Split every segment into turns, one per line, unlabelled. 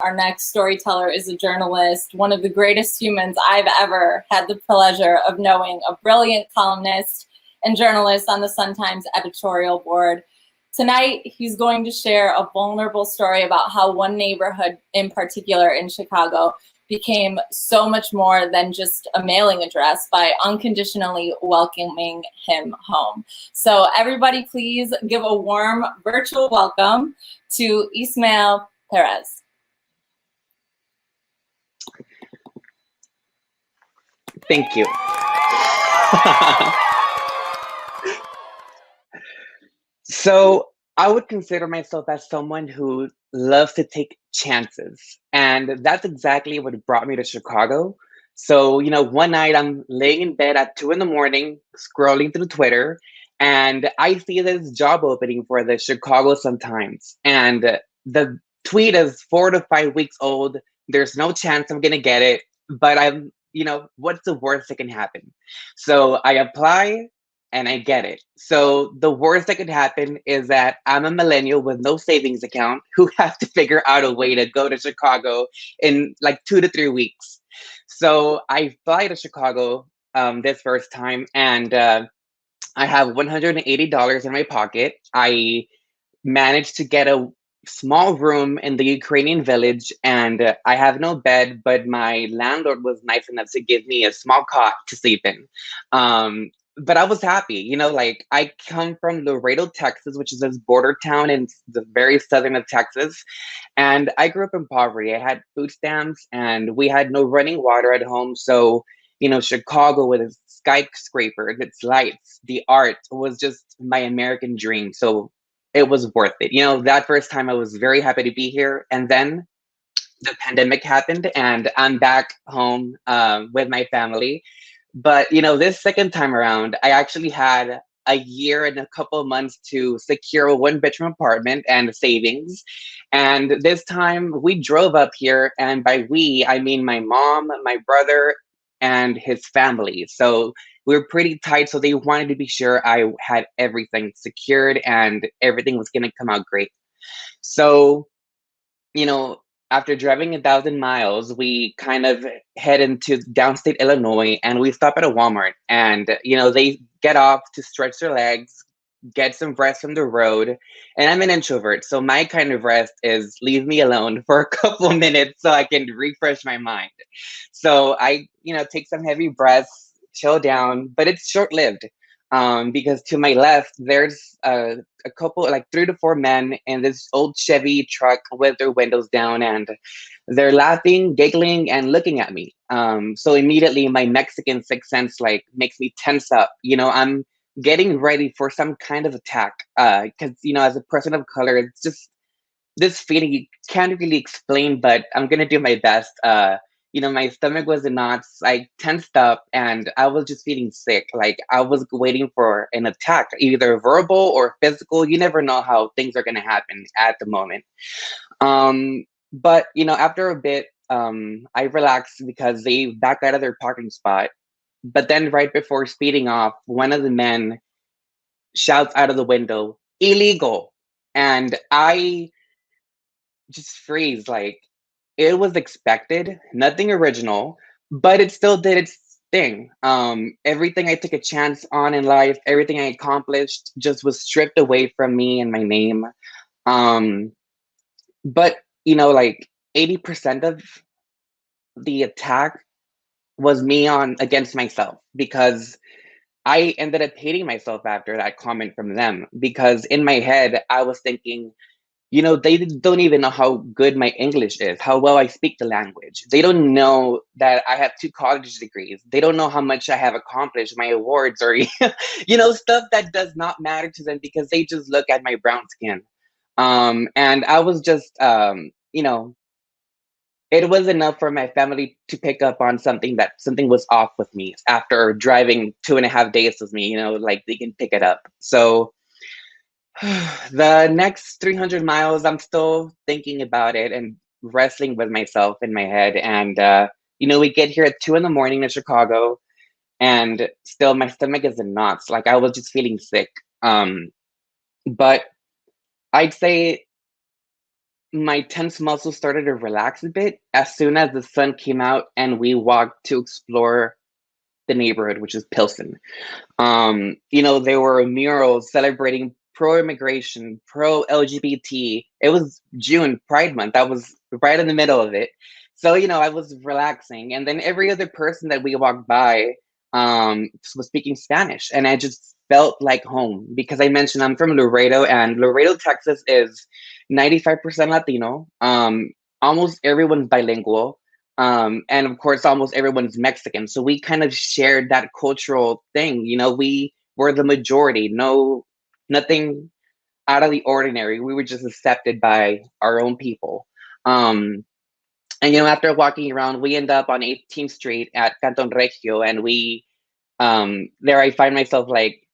Our next storyteller is a journalist, one of the greatest humans I've ever had the pleasure of knowing, a brilliant columnist and journalist on the Sun-Times editorial board. Tonight, he's going to share a vulnerable story about how one neighborhood in particular in Chicago became so much more than just a mailing address by unconditionally welcoming him home. So everybody please give a warm virtual welcome to Ismael Perez.
Thank you. So I would consider myself as someone who loves to take chances. And that's exactly what brought me to Chicago. So, one night I'm laying in bed at 2 a.m, scrolling through Twitter, and I see this job opening for the Chicago Sun-Times. And the tweet is 4 to 5 weeks old. There's no chance I'm going to get it, but what's the worst that can happen? So I apply and I get it. So the worst that could happen is that I'm a millennial with no savings account who has to figure out a way to go to Chicago in like 2 to 3 weeks. So I fly to Chicago this first time, and I have $180 in my pocket. I managed to get a small room in the Ukrainian village, and I have no bed, but my landlord was nice enough to give me a small cot to sleep in. But I was happy, like I come from Laredo, Texas, which is this border town in the very southern of Texas. And I grew up in poverty. I had food stamps and we had no running water at home. So, Chicago with its skyscrapers, its lights, the art was just my American dream. So it was worth it. That first time I was very happy to be here. And then the pandemic happened and I'm back home with my family. But, this second time around, I actually had a year and a couple of months to secure a one-bedroom apartment and savings. And this time we drove up here, and by we, I mean my mom, my brother, and his family. So we were pretty tight, so they wanted to be sure I had everything secured and everything was going to come out great. So, you know, after driving 1,000 miles, we kind of head into downstate Illinois, and we stop at a Walmart, and they get off to stretch their legs, get some rest from the road. And I'm an introvert, so my kind of rest is leave me alone for a couple of minutes so I can refresh my mind. So I, take some heavy breaths, chill down, but it's short lived. Because to my left, there's a couple, like 3 to 4 men in this old Chevy truck with their windows down, and they're laughing, giggling, and looking at me. So immediately my Mexican sixth sense like makes me tense up. I'm getting ready for some kind of attack. Because as a person of color, it's just this feeling you can't really explain, but I'm gonna do my best. My stomach was in knots. I tensed up, and I was just feeling sick. Like I was waiting for an attack, either verbal or physical. You never know how things are gonna happen at the moment. But after a bit, I relaxed because they backed out of their parking spot. But then, right before speeding off, one of the men shouts out of the window, "Illegal!" And I just freeze. Like it was expected, nothing original, but it still did its thing. Everything I took a chance on in life, everything I accomplished just was stripped away from me and my name. Um, but like 80% of the attack was me on against myself, because I ended up hating myself after that comment from them, because in my head I was thinking, they don't even know how good my English is, how well I speak the language. They don't know that I have 2 college degrees. They don't know how much I have accomplished, my awards, or, stuff that does not matter to them because they just look at my brown skin. And I was just, it was enough for my family to pick up on something was off with me after driving 2.5 days with me, like they can pick it up. So, the next 300 miles, I'm still thinking about it and wrestling with myself in my head. And, we get here at 2 in the morning in Chicago, and still my stomach is in knots. Like I was just feeling sick. But I'd say my tense muscles started to relax a bit as soon as the sun came out and we walked to explore the neighborhood, which is Pilsen. There were murals celebrating pro-immigration, pro-LGBT. It was June, Pride Month. I was right in the middle of it. So, I was relaxing. And then every other person that we walked by was speaking Spanish. And I just felt like home because I mentioned I'm from Laredo, and Laredo, Texas is 95% Latino. Almost everyone's bilingual. And of course, almost everyone's Mexican. So we kind of shared that cultural thing. We were the majority. No, nothing out of the ordinary. We were just accepted by our own people. And after walking around, we end up on 18th Street at Canton Regio, and there I find myself like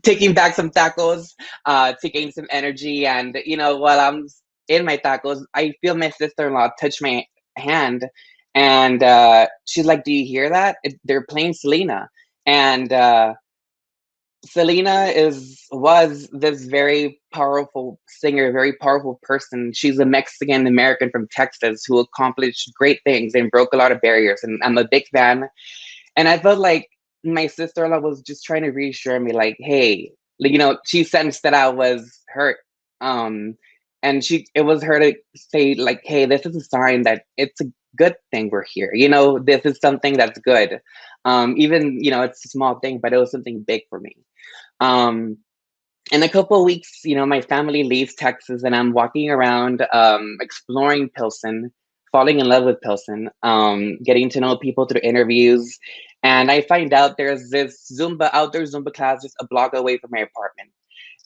taking back some tacos to gain some energy. And while I'm in my tacos, I feel my sister-in-law touch my hand, and she's like, "Do you hear that? They're playing Selena." And Selena was this very powerful singer, very powerful person. She's a Mexican American from Texas who accomplished great things and broke a lot of barriers. And I'm a big fan. And I felt like my sister-in-law was just trying to reassure me, like, hey, she sensed that I was hurt. And it was her to say, like, hey, this is a sign that it's a good thing we're here. This is something that's good. Even, it's a small thing, but it was something big for me. In a couple of weeks, my family leaves Texas, and I'm walking around, exploring Pilsen, falling in love with Pilsen, getting to know people through interviews. And I find out there's this outdoor Zumba class just a block away from my apartment.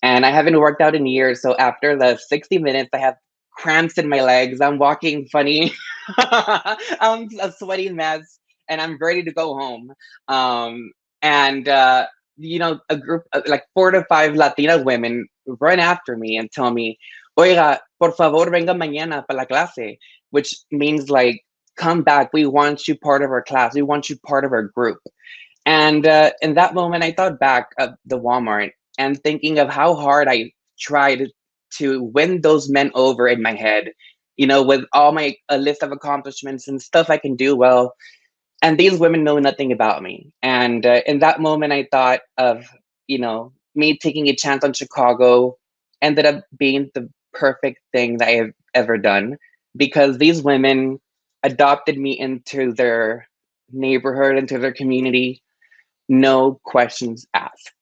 And I haven't worked out in years. So after the 60 minutes, I have cramps in my legs. I'm walking funny. I'm a sweaty mess, and I'm ready to go home. And a group of like 4 to 5 Latina women run after me and tell me, "Oiga, por favor, venga mañana para la clase," which means like, "Come back. We want you part of our class. We want you part of our group." And in that moment, I thought back of the Walmart and thinking of how hard I tried to win those men over in my head, with all my a list of accomplishments and stuff I can do well. And these women know nothing about me. And in that moment, I thought of, me taking a chance on Chicago ended up being the perfect thing that I have ever done, because these women adopted me into their neighborhood, into their community, no questions asked.